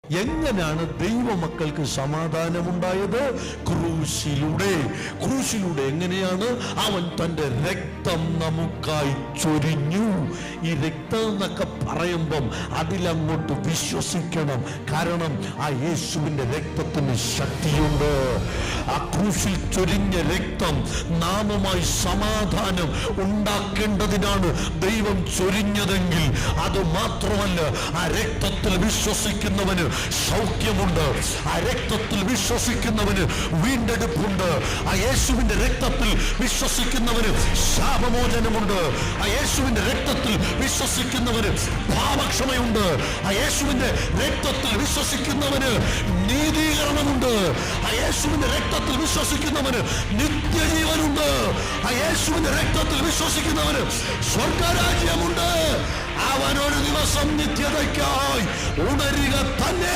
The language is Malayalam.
എങ്ങനെയാണ് ദൈവമക്കൾക്ക് സമാധാനമുണ്ടായത്? ക്രൂശിലൂടെ. ക്രൂശിലൂടെ എങ്ങനെയാണ്? അവൻ തൻ്റെ രക്തം നമുക്കായി ചൊരിഞ്ഞു. ഈ രക്തം എന്നൊക്കെ പറയുമ്പം അതിലങ്ങോട്ട് വിശ്വസിക്കണം. കാരണം ആ യേശുവിൻ്റെ രക്തത്തിന് ശക്തിയുണ്ട്. ആ ക്രൂശിൽ ചൊരിഞ്ഞ രക്തം നാമുമായി സമാധാനം ഉണ്ടാക്കേണ്ടതിനാണ് ദൈവം ചൊരിഞ്ഞതെങ്കിൽ, അത് മാത്രമല്ല, ആ രക്തത്തിൽ വിശ്വസിക്കുന്നവന് സൗഖ്യമുണ്ട്. ആ രക്തത്തിൽ വിശ്വസിക്കുന്നവന് വീണ്ടെടുപ്പുണ്ട്. ആ യേശുവിന്റെ രക്തത്തിൽ വിശ്വസിക്കുന്നവന് ശാപമോചനമുണ്ട്. ആ യേശുവിന്റെ രക്തത്തിൽ വിശ്വസിക്കുന്നവന് പാപക്ഷമയുണ്ട്. ആ യേശുവിന്റെ രക്തത്തിൽ വിശ്വസിക്കുന്നവന് നീതീകരണമുണ്ട്. ആ യേശുവിന്റെ രക്തത്തിൽ വിശ്വസിക്കുന്നവന് നിത്യജീവനുണ്ട്. ആ യേശുവിന്റെ രക്തത്തിൽ വിശ്വസിക്കുന്നവന് സ്വർഗരാജ്യമുണ്ട്. അവനൊരു ദിവസം നിത്യതയ്ക്കായി ഉണരുക തന്നെ.